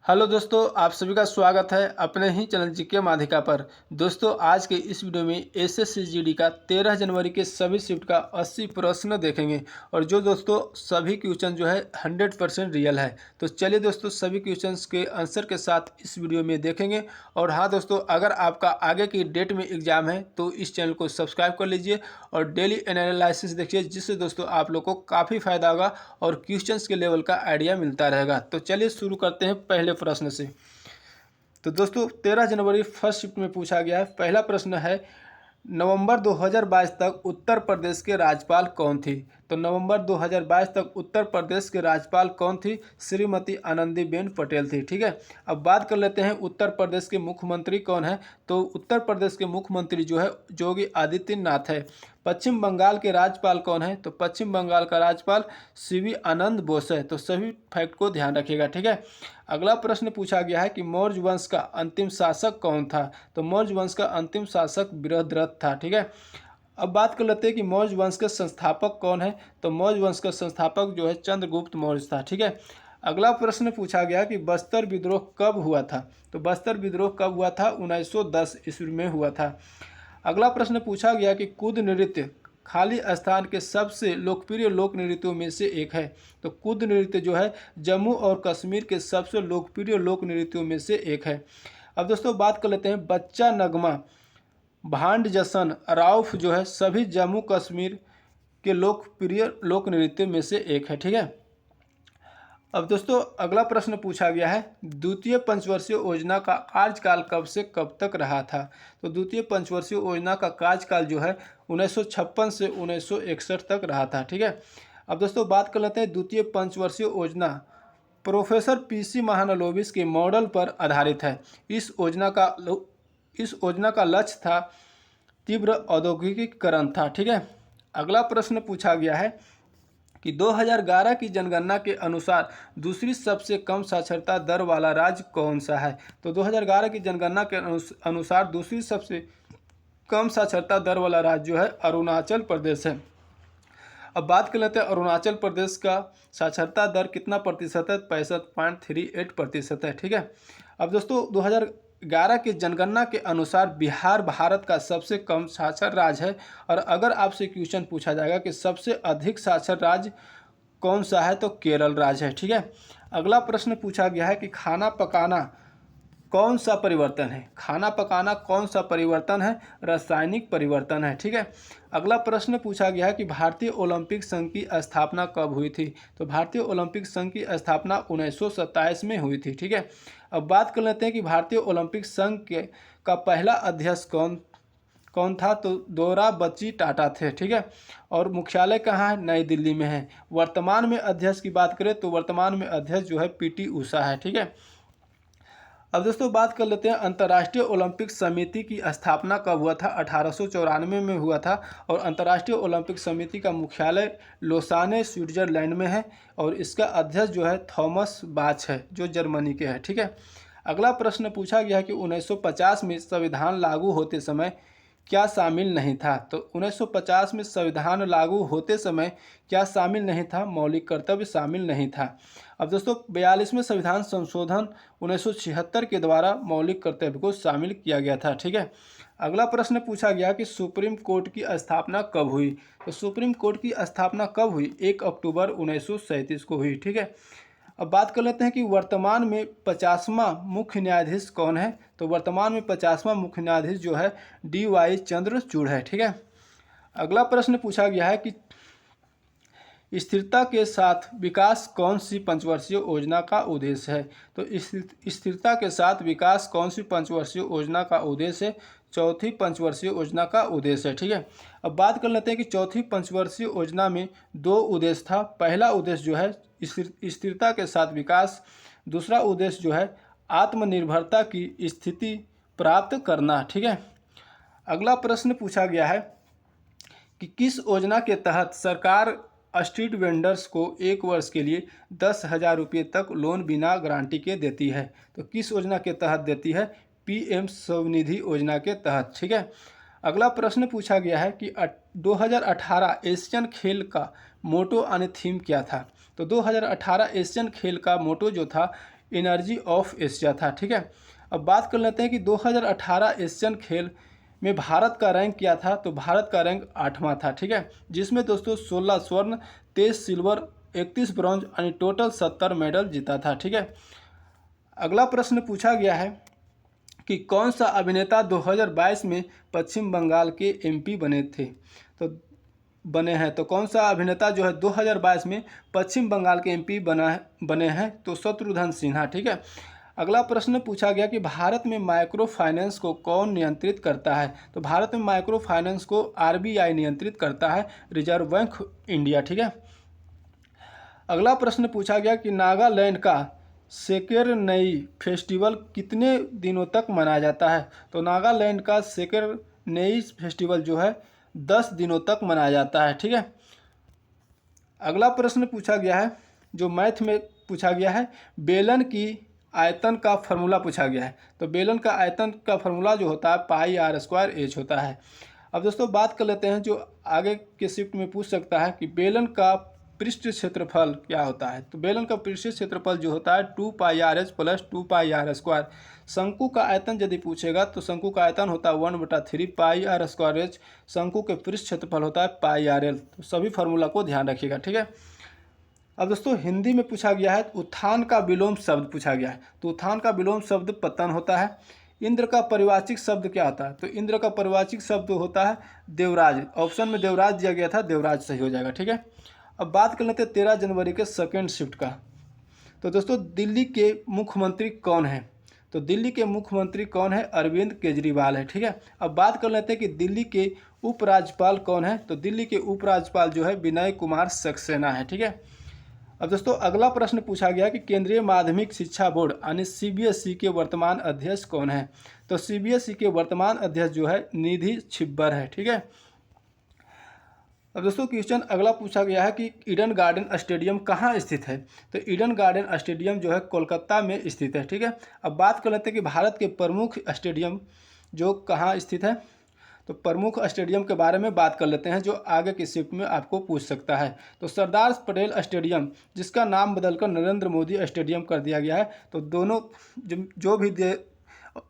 Hello दोस्तों, आप सभी का स्वागत है अपने ही चैनल जीके माध्यिका पर। दोस्तों, आज के इस वीडियो में एसएससी जीडी का 13 जनवरी के सभी शिफ्ट का 80 प्रश्न देखेंगे और जो दोस्तों सभी क्वेश्चन जो है 100% रियल है। तो चलिए दोस्तों, सभी क्वेश्चंस के आंसर के साथ इस वीडियो में देखेंगे। और हाँ दोस्तों, अगर आपका आगे की डेट में एग्जाम है तो इस चैनल को सब्सक्राइब कर लीजिए और डेली एनालिसिस देखिए, जिससे दोस्तों आप लोग को काफ़ी फायदा होगा और क्वेश्चंस के लेवल का आइडिया मिलता रहेगा। तो चलिए शुरू करते हैं पहले प्रश्न से। तो दोस्तों 13 जनवरी फर्स्ट शिफ्ट में पूछा गया है। पहला प्रश्न है, नवंबर 2022 तक उत्तर प्रदेश के राज्यपाल कौन थी? तो नवंबर 2022 तक उत्तर प्रदेश के राज्यपाल कौन थी? श्रीमती आनंदीबेन पटेल थी। ठीक है, अब बात कर लेते हैं उत्तर प्रदेश के मुख्यमंत्री कौन है। तो उत्तर प्रदेश के मुख्यमंत्री जो है योगी आदित्यनाथ है। पश्चिम बंगाल के राज्यपाल कौन है? तो पश्चिम बंगाल का राज्यपाल सीवी आनंद बोस है। तो सभी फैक्ट को ध्यान रखिएगा। ठीक है, अगला प्रश्न पूछा गया है कि मौर्य वंश का अंतिम शासक कौन था? तो मौर्य वंश का अंतिम शासक बृहद्रथ था। ठीक है, अब बात कर लेते हैं कि मौर्य वंश के संस्थापक कौन है। तो मौर्य वंश का संस्थापक जो है चंद्रगुप्त मौर्य था। ठीक है, अगला प्रश्न पूछा गया कि बस्तर विद्रोह कब हुआ था? तो बस्तर विद्रोह कब हुआ था? 1910 ईस्वी में हुआ था। अगला प्रश्न पूछा गया कि कुद नृत्य खाली स्थान के सबसे लोकप्रिय लोक नृत्यों में से एक है। तो कुद नृत्य जो है जम्मू और कश्मीर के सबसे लोकप्रिय लोक नृत्यों में से एक है। अब दोस्तों बात कर लेते हैं बच्चा नगमा भांड जसन राउफ जो है सभी जम्मू कश्मीर के लोकप्रिय लोक नृत्य में से एक है। ठीक है, अब दोस्तों अगला प्रश्न पूछा गया है, द्वितीय पंचवर्षीय योजना का कार्यकाल कब से कब तक रहा था? तो द्वितीय पंचवर्षीय योजना का कार्यकाल जो है 1956 से 1961 तक रहा था। ठीक है, अब दोस्तों बात कर लेते हैं द्वितीय पंचवर्षीय योजना प्रोफेसर पीसी महालनोबिस के मॉडल पर आधारित है। इस योजना का लक्ष्य था तीव्र औद्योगिकीकरण था। ठीक है, अगला प्रश्न पूछा गया है कि 2011 की जनगणना के अनुसार दूसरी सबसे कम साक्षरता दर वाला राज्य कौन सा है? तो 2011 की जनगणना के अनुसार दूसरी सबसे कम साक्षरता दर वाला राज्य जो है अरुणाचल प्रदेश है। अब बात कर लेते हैं अरुणाचल प्रदेश का साक्षरता दर कितना प्रतिशत है? 65.38% है। ठीक है, अब दोस्तों 2011 की जनगणना के अनुसार बिहार भारत का सबसे कम साक्षर राज्य है। और अगर आपसे क्वेश्चन पूछा जाएगा कि सबसे अधिक साक्षर राज्य कौन सा है, तो केरल राज्य है। ठीक है, अगला प्रश्न पूछा गया है कि खाना पकाना कौन सा परिवर्तन है? खाना पकाना कौन सा परिवर्तन है? रासायनिक परिवर्तन है। ठीक है, अगला प्रश्न पूछा गया है कि भारतीय ओलंपिक संघ की स्थापना कब हुई थी? तो भारतीय ओलंपिक संघ की स्थापना 1927 में हुई थी। ठीक है, अब बात कर लेते हैं कि भारतीय ओलंपिक संघ का पहला अध्यक्ष कौन था? तो दोराबजी टाटा थे। ठीक है, और मुख्यालय कहाँ है? नई दिल्ली में है। वर्तमान में अध्यक्ष की बात करें तो वर्तमान में अध्यक्ष जो है पीटी उषा है। ठीक है, अब दोस्तों बात कर लेते हैं अंतर्राष्ट्रीय ओलंपिक समिति की स्थापना कब हुआ था? 1894 में हुआ था। और अंतर्राष्ट्रीय ओलंपिक समिति का मुख्यालय लोसाने स्विट्जरलैंड में है और इसका अध्यक्ष जो है थॉमस बाच है जो जर्मनी के हैं। ठीक है, अगला प्रश्न पूछा गया है कि 1950 में संविधान लागू होते समय क्या शामिल नहीं था? तो 1950 में संविधान लागू होते समय क्या शामिल नहीं था? मौलिक कर्तव्य शामिल नहीं था। अब दोस्तों 42वें संविधान संशोधन 1976 के द्वारा मौलिक कर्तव्य को शामिल किया गया था। ठीक है, अगला प्रश्न पूछा गया कि सुप्रीम कोर्ट की स्थापना कब हुई? तो सुप्रीम कोर्ट की स्थापना कब हुई? 1 अक्टूबर 1937 को हुई। ठीक है, अब बात कर लेते हैं कि वर्तमान में 50वां मुख्य न्यायाधीश कौन है? तो वर्तमान में 50वां मुख्य न्यायाधीश जो है DY चंद्रचूड़ है। ठीक है, अगला प्रश्न पूछा गया है कि स्थिरता के साथ विकास कौन सी पंचवर्षीय योजना का उद्देश्य है? तो स्थिरता के साथ विकास कौन सी पंचवर्षीय योजना का उद्देश्य है? चौथी पंचवर्षीय योजना का उद्देश्य है। ठीक है, अब बात कर लेते हैं कि चौथी पंचवर्षीय योजना में 2 उद्देश्य था। पहला उद्देश्य जो है स्थिरता के साथ विकास, दूसरा उद्देश्य जो है आत्मनिर्भरता की स्थिति प्राप्त करना। ठीक है, अगला प्रश्न पूछा गया है कि किस योजना के तहत सरकार स्ट्रीट वेंडर्स को 1 वर्ष के लिए 10,000 रुपये तक लोन बिना गारंटी के देती है? तो किस योजना के तहत देती है? PM स्वनिधि योजना के तहत। ठीक है, अगला प्रश्न पूछा गया है कि 2018 एशियन खेल का मोटो यानी थीम क्या था? तो 2018 एशियन खेल का मोटो जो था एनर्जी ऑफ एशिया था। ठीक है, अब बात कर लेते हैं कि 2018 एशियन खेल में भारत का रैंक क्या था। तो भारत का रैंक 8वां था। ठीक है, जिसमें दोस्तों 16 स्वर्ण, 23 सिल्वर, 31 ब्रॉन्ज यानी टोटल 70 मेडल जीता था। ठीक है, अगला प्रश्न पूछा गया है कि कौन सा अभिनेता 2022 में पश्चिम बंगाल के एमपी बने थे। तो बने हैं, तो कौन सा अभिनेता जो है 2022 में पश्चिम बंगाल के एमपी बने हैं। तो शत्रुघ्न सिन्हा। ठीक है, अगला प्रश्न पूछा गया कि भारत में माइक्रो फाइनेंस को कौन नियंत्रित करता है। तो भारत में माइक्रो फाइनेंस को आरबीआई नियंत्रित करता है, रिजर्व बैंक इंडिया। ठीक है, अगला प्रश्न पूछा गया कि नागालैंड का सेकेरनई फेस्टिवल कितने दिनों तक मनाया जाता है। तो नागालैंड का सेकेरनई फेस्टिवल जो है 10 दिनों तक मनाया जाता है। ठीक है, अगला प्रश्न पूछा गया है जो मैथ में पूछा गया है, बेलन की आयतन का फॉर्मूला पूछा गया है। तो बेलन का आयतन का फॉर्मूला जो होता है पाई आर स्क्वायर एच होता है। अब दोस्तों बात कर लेते हैं जो आगे के शिफ्ट में पूछ सकता है कि बेलन का पृष्ठ क्षेत्रफल क्या होता है। तो बेलन का पृष्ठ क्षेत्रफल जो होता है 2 pi r h plus 2 pi r square. शंकु का आयतन यदि पूछेगा तो शंकु का आयतन होता है 1/3 पाई आर स्क्वायर एच। शंकु के पृष्ठ क्षेत्रफल होता है पाई आर एल। तो सभी फार्मूला को ध्यान रखिएगा। ठीक है, अब दोस्तों हिंदी में पूछा गया है उत्थान का विलोम शब्द पूछा गया है। तो उत्थान का विलोम शब्द पतन होता है। इंद्र का परिवाचिक शब्द क्या होता है। तो इंद्र का परिवाचिक शब्द होता है देवराज। ऑप्शन में देवराज दिया गया था, देवराज सही हो जाएगा। ठीक है, अब बात कर लेते हैं 13 जनवरी के सेकेंड शिफ्ट का। तो दोस्तों दिल्ली के मुख्यमंत्री कौन है। तो दिल्ली के मुख्यमंत्री कौन है, अरविंद केजरीवाल है। ठीक है, अब बात कर लेते हैं कि दिल्ली के उपराज्यपाल कौन है। तो दिल्ली के उपराज्यपाल जो है विनय कुमार सक्सेना है। ठीक है, अब दोस्तों अगला प्रश्न पूछा गया कि केंद्रीय माध्यमिक शिक्षा बोर्ड यानी सीबीएसई के वर्तमान अध्यक्ष कौन है। तो सीबीएसई के वर्तमान अध्यक्ष जो है निधि छिब्बर है। ठीक है, अब दोस्तों क्वेश्चन अगला पूछा गया है कि ईडन गार्डन स्टेडियम कहाँ स्थित है। तो ईडन गार्डन स्टेडियम जो है कोलकाता में स्थित है। ठीक है, अब बात कर लेते हैं कि भारत के प्रमुख स्टेडियम जो कहाँ स्थित है। तो प्रमुख स्टेडियम के बारे में बात कर लेते हैं जो आगे की शिफ्ट में आपको पूछ सकता है। तो सरदार पटेल स्टेडियम जिसका नाम बदलकर नरेंद्र मोदी स्टेडियम कर दिया गया है। तो दोनों जो भी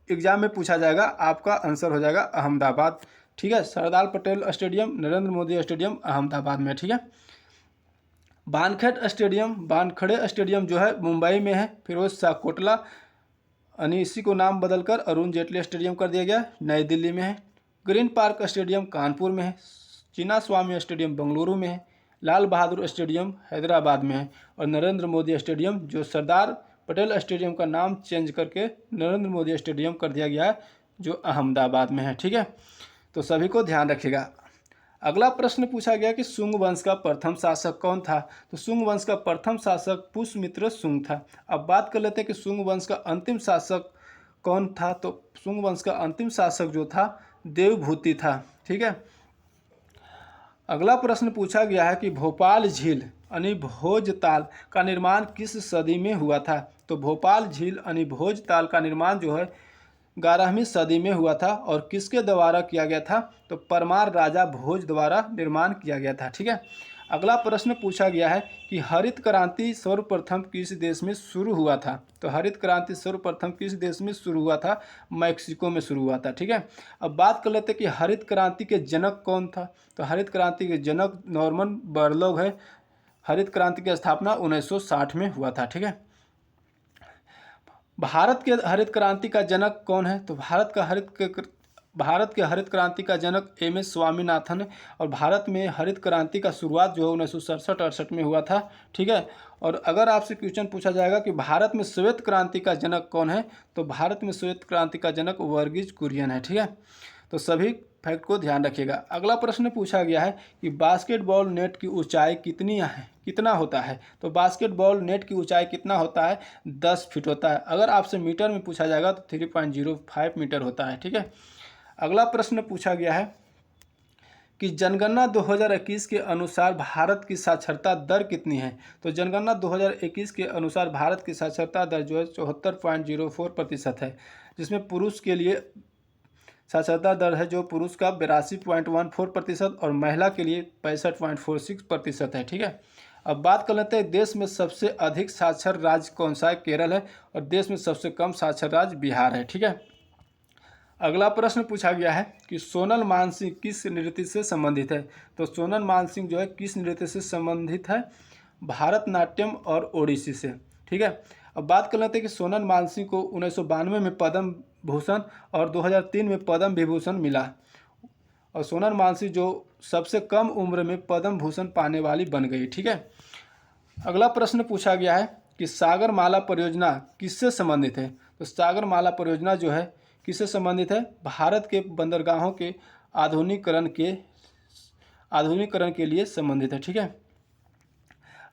एग्जाम में पूछा जाएगा आपका आंसर हो जाएगा अहमदाबाद। ठीक है, सरदार पटेल स्टेडियम, नरेंद्र मोदी स्टेडियम अहमदाबाद में। ठीक है, वानखेड़े स्टेडियम जो है मुंबई में है। फिरोज शाह कोटला यानी इसी को नाम बदलकर अरुण जेटली स्टेडियम कर दिया गया, नई दिल्ली में है। ग्रीन पार्क स्टेडियम कानपुर में है। चिन्ना स्वामी स्टेडियम बेंगलुरु में है। लाल बहादुर स्टेडियम हैदराबाद में है। और नरेंद्र मोदी स्टेडियम जो सरदार पटेल स्टेडियम का नाम चेंज करके नरेंद्र मोदी स्टेडियम कर दिया गया है जो अहमदाबाद में है। ठीक है, तो सभी को ध्यान रखिएगा। अगला प्रश्न पूछा गया कि शुंग वंश का प्रथम शासक कौन था। तो शुंग वंश का प्रथम शासक पुष्यमित्र शुंग था। अब बात कर लेते हैं कि शुंग वंश का अंतिम शासक कौन था। तो शुंग वंश का अंतिम शासक जो था देवभूति था। ठीक है, अगला प्रश्न पूछा गया है कि भोपाल झील यानी भोजताल का निर्माण किस सदी में हुआ था। तो भोपाल झील यानी भोजताल का निर्माण जो है 11वीं सदी में हुआ था और किसके द्वारा किया गया था। तो परमार राजा भोज द्वारा निर्माण किया गया था। ठीक है, अगला प्रश्न पूछा गया है कि हरित क्रांति सर्वप्रथम किस देश में शुरू हुआ था। तो हरित क्रांति सर्वप्रथम किस देश में शुरू हुआ था, मैक्सिको में शुरू हुआ था। ठीक है, अब बात कर लेते हैं कि हरित क्रांति के जनक कौन था। तो हरित क्रांति के जनक नॉर्मन बोरलॉग है। हरित क्रांति की स्थापना 1960 में हुआ था। ठीक है, भारत के हरित क्रांति का जनक कौन है। तो भारत के हरित क्रांति का जनक एम.एस. स्वामीनाथन है। और भारत में हरित क्रांति का शुरुआत जो है 1967-68 में हुआ था। ठीक है, और अगर आपसे क्वेश्चन पूछा जाएगा कि भारत में श्वेत क्रांति का जनक कौन है। तो भारत में श्वेत क्रांति का जनक वर्गीज कुरियन है। ठीक है, तो सभी फैक्ट को ध्यान रखिएगा। अगला प्रश्न पूछा गया है कि बास्केटबॉल नेट की ऊंचाई कितना होता है। तो बास्केटबॉल नेट की ऊंचाई कितना होता है, 10 फीट होता है। अगर आपसे मीटर में पूछा जाएगा तो 3.05 मीटर होता है। ठीक है, अगला प्रश्न पूछा गया है कि जनगणना 2021 के अनुसार भारत की साक्षरता दर कितनी है। तो जनगणना 2021 के अनुसार भारत की साक्षरता दर जो है 74.04% है, जिसमें पुरुष के लिए साक्षरता दर है जो पुरुष का 82.14% और महिला के लिए 65.46% है। ठीक है, अब बात कर लेते हैं देश में सबसे अधिक साक्षर राज्य कौन सा है, केरल है, और देश में सबसे कम साक्षर राज्य बिहार है। ठीक है। अगला प्रश्न पूछा गया है कि सोनल मानसिंह किस नृत्य से संबंधित है। तो सोनल मानसिंह जो है किस नृत्य से संबंधित है, भारतनाट्यम और ओडिसी से। ठीक है। अब बात कर लेते हैं कि सोनल मानसिंह को 1992 में पद्म भूषण और 2003 में पद्म विभूषण मिला, और सोनल मानसिंह जो सबसे कम उम्र में पद्म भूषण पाने वाली बन गई। ठीक है। अगला प्रश्न पूछा गया है कि सागरमाला परियोजना किससे संबंधित है। तो सागरमाला परियोजना जो है किससे संबंधित है, भारत के बंदरगाहों के आधुनिकीकरण के लिए संबंधित है। ठीक है।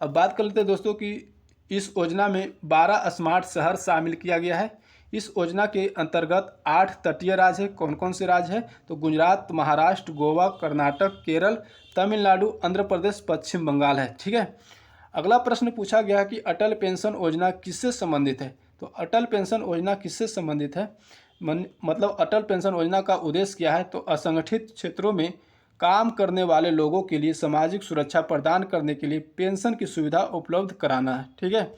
अब बात कर लेते हैं दोस्तों कि इस योजना में 12 स्मार्ट शहर शामिल किया गया है। इस योजना के अंतर्गत 8 तटीय राज्य है। कौन कौन से राज्य है, तो गुजरात, महाराष्ट्र, गोवा, कर्नाटक, केरल, तमिलनाडु, आंध्र प्रदेश, पश्चिम बंगाल है। ठीक है। अगला प्रश्न पूछा गया है कि अटल पेंशन योजना किससे संबंधित है। तो अटल पेंशन योजना किससे संबंधित है, मतलब अटल पेंशन योजना का उद्देश्य क्या है, तो असंगठित क्षेत्रों में काम करने वाले लोगों के लिए सामाजिक सुरक्षा प्रदान करने के लिए पेंशन की सुविधा उपलब्ध कराना है। ठीक है।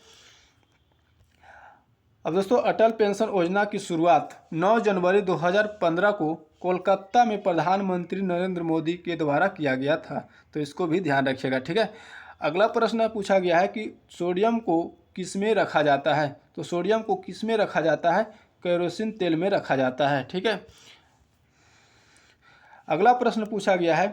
अब दोस्तों अटल पेंशन योजना की शुरुआत 9 जनवरी 2015 को कोलकाता में प्रधानमंत्री नरेंद्र मोदी के द्वारा किया गया था, तो इसको भी ध्यान रखिएगा। ठीक है। अगला प्रश्न पूछा गया है कि सोडियम को किस में रखा जाता है। तो सोडियम को किस में रखा जाता है, केरोसिन तेल में रखा जाता है। ठीक है। अगला प्रश्न पूछा गया है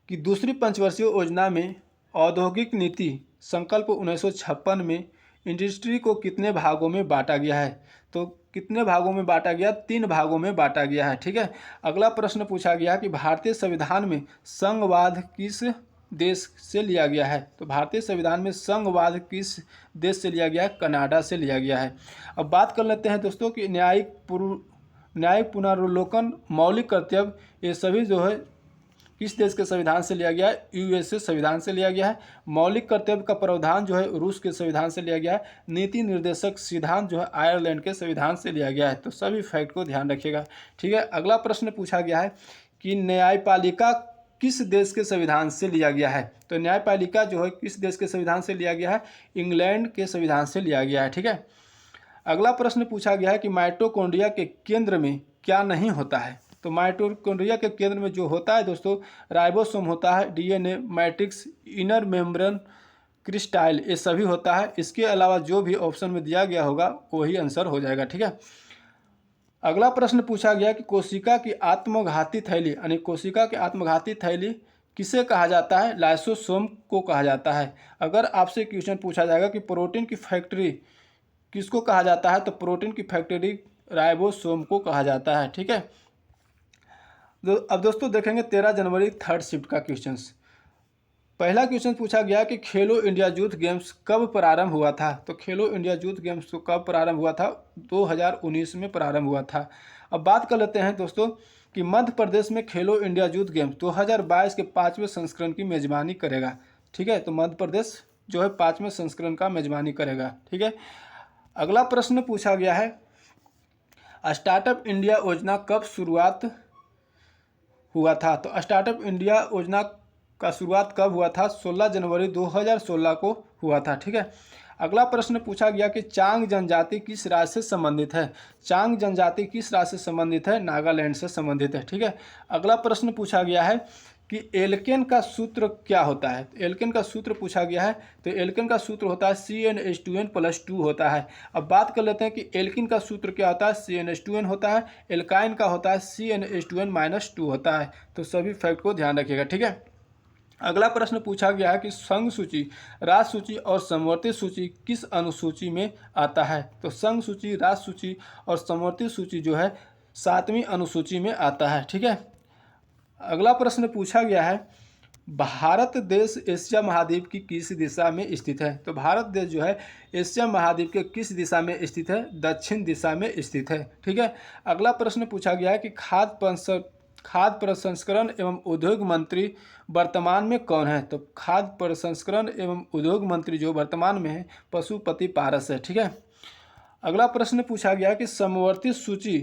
कि दूसरी पंचवर्षीय योजना में औद्योगिक नीति संकल्प 1956 में इंडस्ट्री को कितने भागों में बांटा गया है। तो कितने भागों में बांटा गया, 3 भागों में बांटा गया है। ठीक है। अगला प्रश्न पूछा गया कि भारतीय संविधान में संघवाद किस देश से लिया गया है। तो भारतीय संविधान में संघवाद किस देश से लिया गया है, कनाडा से लिया गया है। अब बात कर लेते हैं दोस्तों कि न्यायिक पुनर्वलोकन, मौलिक कर्तव्य, ये सभी जो है किस देश के संविधान से लिया गया है, यूएसए संविधान से लिया गया है। मौलिक कर्तव्य का प्रावधान जो है रूस के संविधान से लिया गया है। नीति निर्देशक सिद्धांत जो है आयरलैंड के संविधान से लिया गया है। तो सभी फैक्ट को ध्यान रखिएगा। ठीक है। अगला प्रश्न पूछा गया है कि न्यायपालिका किस देश के संविधान से लिया गया है। तो न्यायपालिका जो है किस देश के संविधान से लिया गया है, इंग्लैंड के संविधान से लिया गया है। ठीक है। अगला प्रश्न पूछा गया है कि माइटोकॉन्ड्रिया के केंद्र में क्या नहीं होता है। तो माइटोकॉन्ड्रिया के केंद्र में जो होता है दोस्तों, राइबोसोम होता है, डीएनए, मैट्रिक्स, इनर मेम्ब्रेन, क्रिस्टाइल, ये सभी होता है। इसके अलावा जो भी ऑप्शन में दिया गया होगा वही आंसर हो जाएगा। ठीक है। अगला प्रश्न पूछा गया कि कोशिका की आत्मघाती थैली यानी कोशिका की आत्मघाती थैली किसे कहा जाता है, लाइसोसोम को कहा जाता है। अगर आपसे क्वेश्चन पूछा जाएगा कि प्रोटीन की फैक्ट्री किसको कहा जाता है, तो प्रोटीन की फैक्ट्री राइबोसोम को कहा जाता है। ठीक है। अब दोस्तों देखेंगे 13 जनवरी थर्ड शिफ्ट का क्वेश्चंस। पहला क्वेश्चन पूछा गया कि खेलो इंडिया यूथ गेम्स कब प्रारंभ हुआ था। तो खेलो इंडिया यूथ गेम्स को कब प्रारंभ हुआ था, 2019 में प्रारंभ हुआ था। अब बात कर लेते हैं दोस्तों कि मध्य प्रदेश में खेलो इंडिया यूथ गेम्स 2022 के 5वें संस्करण की मेजबानी करेगा। ठीक है। तो मध्य प्रदेश जो है 5वें संस्करण का मेजबानी करेगा। ठीक है। अगला प्रश्न पूछा गया है स्टार्टअप इंडिया योजना कब शुरुआत हुआ था। तो स्टार्टअप इंडिया योजना का शुरुआत कब हुआ था, 16 जनवरी 2016 को हुआ था। ठीक है। अगला प्रश्न पूछा गया कि चांग जनजाति किस राज्य से संबंधित है। चांग जनजाति किस राज्य से संबंधित है, नागालैंड से संबंधित है। ठीक है। अगला प्रश्न पूछा गया है कि एल्केन का सूत्र क्या होता है। एल्केन का सूत्र पूछा गया है। तो एल्केन का सूत्र होता है CnH2n+2 होता है। अब बात कर लेते हैं कि एल्किन का सूत्र क्या होता है, CnH2n होता है। एल्काइन का होता है CnH2n-2 होता है। तो सभी फैक्ट को ध्यान रखिएगा। ठीक है। अगला प्रश्न पूछा गया है कि संघ सूची, राज्य सूची और समवर्ती सूची किस अनुसूची में आता है। तो संघ सूची, राज्य सूची और समवर्ती सूची जो है 7वीं अनुसूची में आता है। ठीक है। अगला प्रश्न पूछा गया है भारत देश एशिया महाद्वीप की किस दिशा में स्थित है। तो भारत देश जो है एशिया महाद्वीप के किस दिशा में स्थित है, दक्षिण दिशा में स्थित है। ठीक है। अगला प्रश्न पूछा गया है कि खाद्य प्रसंस्करण एवं उद्योग मंत्री वर्तमान में कौन है। तो खाद्य प्रसंस्करण एवं उद्योग मंत्री जो वर्तमान में है पशुपति पारस है। ठीक है। अगला प्रश्न पूछा गया कि समवर्ती सूची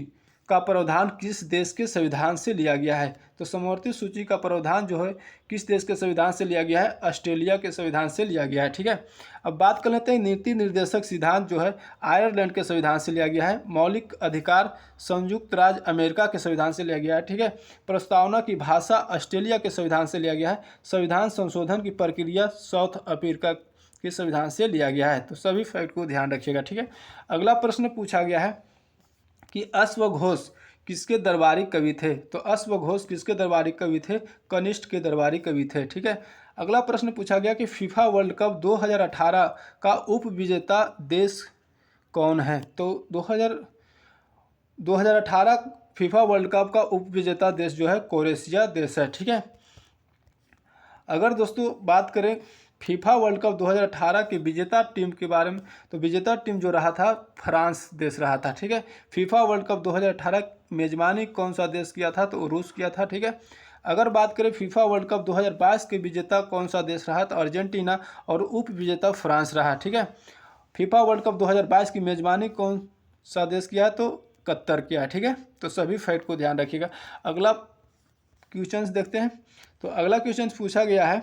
का प्रावधान किस देश के संविधान से लिया गया है? तो समवर्ती सूची का प्रावधान जो है किस देश के संविधान से लिया गया है? ऑस्ट्रेलिया के संविधान से लिया गया है। ठीक है, अब बात कर लेते हैं नीति निर्देशक सिद्धांत जो है आयरलैंड के संविधान से लिया गया है। मौलिक अधिकार संयुक्त राज्य अमेरिका के संविधान से लिया गया है। ठीक है, प्रस्तावना की भाषा ऑस्ट्रेलिया के संविधान से लिया गया है। संविधान संशोधन की प्रक्रिया साउथ अफ्रीका के संविधान से लिया गया है। तो सभी फैक्ट को ध्यान रखिएगा। ठीक है, अगला प्रश्न पूछा गया है कि अश्वघोष किसके दरबारी कवि थे? तो अश्वघोष किसके दरबारी कवि थे? कनिष्ठ के दरबारी कवि थे। ठीक है, अगला प्रश्न पूछा गया कि फीफा वर्ल्ड कप 2018 का उप विजेता देश कौन है? तो 2018 फीफा वर्ल्ड कप का उप विजेता देश जो है क्रोएशिया देश है। ठीक है, अगर दोस्तों बात करें फीफा वर्ल्ड कप 2018 की विजेता टीम के बारे में, तो विजेता टीम जो रहा था फ्रांस देश रहा था। ठीक है, फीफा वर्ल्ड कप 2018 मेजबानी कौन सा देश किया था? तो रूस किया था। ठीक है, अगर बात करें फीफा वर्ल्ड कप 2022 के विजेता कौन सा देश रहा? तो अर्जेंटीना, और उप विजेता फ्रांस रहा। ठीक है, फीफा वर्ल्ड कप 2022 की मेजबानी कौन सा देश किया? तो कतर किया। ठीक है, तो सभी फैक्ट को ध्यान रखिएगा। अगला क्वेश्चन देखते हैं। तो अगला क्वेश्चन पूछा गया है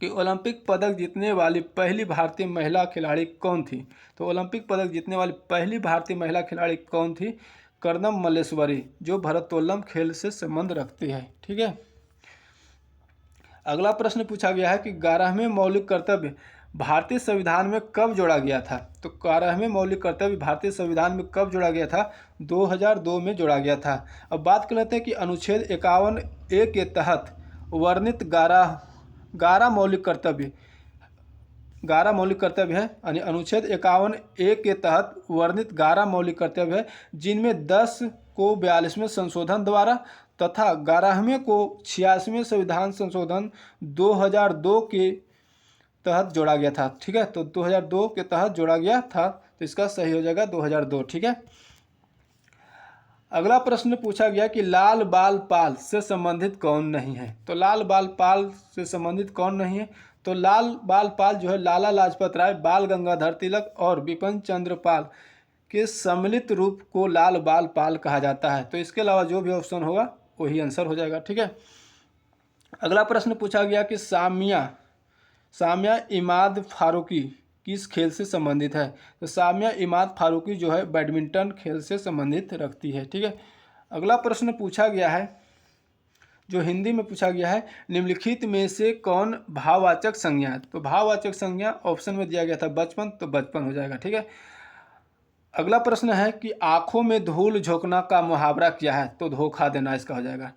कि ओलंपिक पदक जीतने वाली पहली भारतीय महिला खिलाड़ी कौन थी? तो ओलंपिक पदक जीतने वाली पहली भारतीय महिला खिलाड़ी कौन थी? कर्दम मल्लेश्वरी, जो भारोत्तोलन खेल से संबंध रखती है। ठीक है, अगला प्रश्न पूछा गया है कि 11वें मौलिक कर्तव्य भारतीय संविधान में कब जोड़ा गया था? तो 11वें मौलिक कर्तव्य भारतीय संविधान में कब जोड़ा गया था? 2002 में जोड़ा गया था। अब बात कर लेते हैं कि अनुच्छेद 51A के तहत वर्णित 11 मौलिक कर्तव्य 11 मौलिक कर्तव्य है, यानी अनुच्छेद 51A के तहत वर्णित 11 मौलिक कर्तव्य है, जिनमें 10 को 42वें संशोधन द्वारा तथा 11वें को 86वें संविधान संशोधन 2002 के तहत जोड़ा गया था। ठीक है, तो 2002 के तहत जोड़ा गया था, तो इसका सही हो जाएगा 2002। ठीक है, अगला प्रश्न पूछा गया कि लाल बाल पाल से संबंधित कौन नहीं है? तो लाल बाल पाल से संबंधित कौन नहीं है? तो लाल बाल पाल जो है लाला लाजपत राय, बाल गंगाधर तिलक और बिपिन चंद्र पाल के सम्मिलित रूप को लाल बाल पाल कहा जाता है। तो इसके अलावा जो भी ऑप्शन होगा वही आंसर हो जाएगा। ठीक है, अगला प्रश्न पूछा गया कि सामिया इमाद फारूकी किस खेल से संबंधित है? तो सामिया इमाद फारूकी जो है बैडमिंटन खेल से संबंधित रखती है। ठीक है, अगला प्रश्न पूछा गया है जो हिंदी में पूछा गया है, निम्नलिखित में से कौन भाववाचक संज्ञा है? तो भाववाचक संज्ञा ऑप्शन में दिया गया था बचपन, तो बचपन हो जाएगा। ठीक है, अगला प्रश्न है कि आंखों में धूल झोंकना का मुहावरा क्या है? तो धोखा देना इसका हो जाएगा।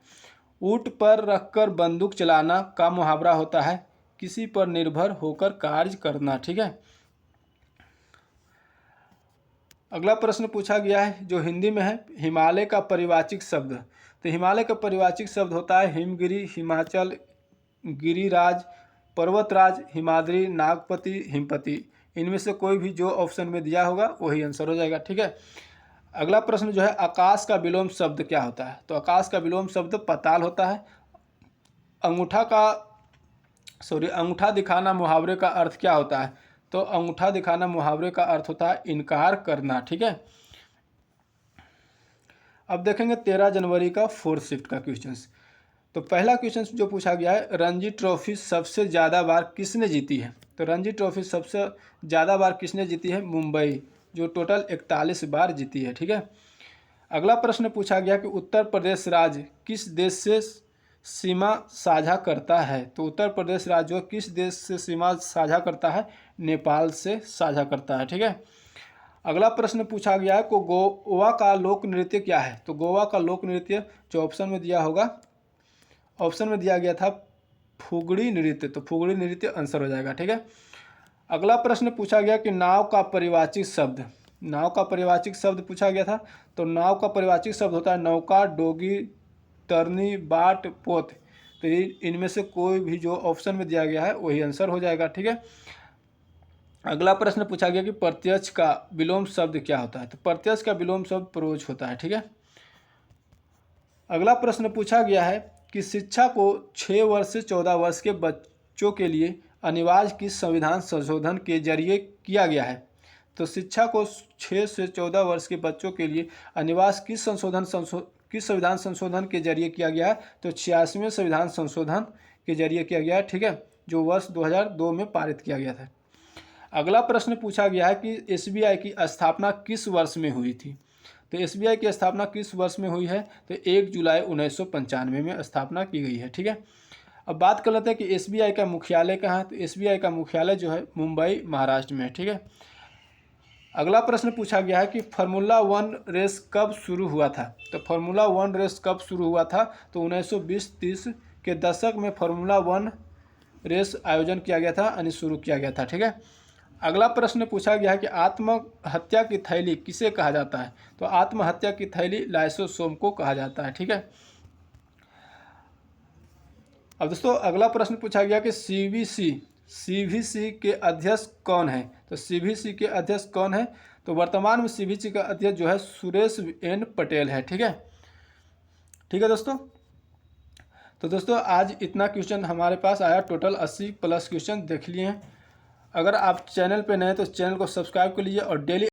ऊंट पर रखकर बंदूक चलाना का मुहावरा होता है किसी पर निर्भर होकर कार्य करना। ठीक है, अगला प्रश्न पूछा गया है जो हिंदी में है, हिमालय का परिवाचिक शब्द। तो हिमालय का परिवाचिक शब्द होता है हिमगिरी, हिमाचल, गिरिराज, पर्वतराज, हिमाद्री, नागपति, हिमपति। इनमें से कोई भी जो ऑप्शन में दिया होगा वही आंसर हो जाएगा। ठीक है, अगला प्रश्न जो है आकाश का विलोम शब्द क्या होता है? तो आकाश का विलोम शब्द पाताल होता है। अंगूठा दिखाना मुहावरे का अर्थ क्या होता है? तो अंगूठा दिखाना मुहावरे का अर्थ होता है इनकार करना। ठीक है, अब देखेंगे 13 जनवरी का 4th शिफ्ट का क्वेश्चन। तो पहला क्वेश्चन जो पूछा गया है, रणजी ट्रॉफी सबसे ज़्यादा बार किसने जीती है? तो रणजी ट्रॉफी सबसे ज़्यादा बार किसने जीती है? मुंबई, जो टोटल 41 बार जीती है। ठीक है, अगला प्रश्न पूछा गया कि उत्तर प्रदेश राज्य किस देश से सीमा साझा करता है? तो उत्तर प्रदेश राज्य जो किस देश से सीमा साझा करता है? नेपाल से साझा करता है। ठीक है, अगला प्रश्न पूछा गया है को गोवा का लोक नृत्य क्या है? तो गोवा का लोक नृत्य जो ऑप्शन में दिया होगा, ऑप्शन में दिया गया था फुगड़ी नृत्य, तो फुगड़ी नृत्य आंसर हो जाएगा। ठीक है, अगला प्रश्न पूछा गया कि नाव का परिवाचिक शब्द पूछा गया था। तो नाव का परिवाचिक शब्द होता है नौका, डोगी, तरनी, बाट, पोत। तो इनमें से कोई भी जो ऑप्शन में दिया गया है वही आंसर हो जाएगा। ठीक है, अगला प्रश्न पूछा गया कि प्रत्यक्ष का विलोम शब्द क्या होता है? तो प्रत्यक्ष का विलोम शब्द परोज होता है। ठीक है, अगला प्रश्न पूछा गया है कि शिक्षा को 6 वर्ष से 14 वर्ष के बच्चों के लिए अनिवार्य किस संविधान संशोधन के जरिए किया गया है? तो शिक्षा को 6 से 14 वर्ष के बच्चों के लिए अनिवार्य किस संविधान संशोधन के जरिए किया गया है? तो 86वें संविधान संशोधन के जरिए किया गया है, ठीक है, जो वर्ष 2002 में पारित किया गया था। अगला प्रश्न पूछा गया है कि एसबीआई की स्थापना किस वर्ष में हुई थी? तो एसबीआई की स्थापना किस वर्ष में हुई है? तो 1 जुलाई 1995 में स्थापना की गई है, ठीक है। अब बात कर लेते हैं कि एसबीआई का मुख्यालय कहाँ है? तो एसबीआई का मुख्यालय जो है मुंबई, महाराष्ट्र में है, ठीक है। अगला प्रश्न पूछा गया है कि फार्मूला 1 रेस कब शुरू हुआ था? तो फार्मूला 1 रेस कब शुरू हुआ था? तो 1920-30 के दशक में फार्मूला 1 रेस आयोजन किया गया था, यानी शुरू किया गया था, ठीक है। अगला प्रश्न पूछा गया है कि आत्महत्या की थैली किसे कहा जाता है? तो आत्महत्या की थैली लाइसोसोम को कहा जाता है, ठीक है। अब दोस्तों अगला प्रश्न पूछा गया कि सीवीसी के अध्यक्ष कौन है? तो सीवीसी के अध्यक्ष कौन है? तो वर्तमान में सीवीसी का अध्यक्ष जो है सुरेश एन पटेल है, ठीक है। ठीक है दोस्तों, तो दोस्तों आज इतना क्वेश्चन हमारे पास आया, टोटल 80 प्लस क्वेश्चन देख लिए हैं। अगर आप चैनल पे नए तो चैनल को सब्सक्राइब कर लीजिए और डेली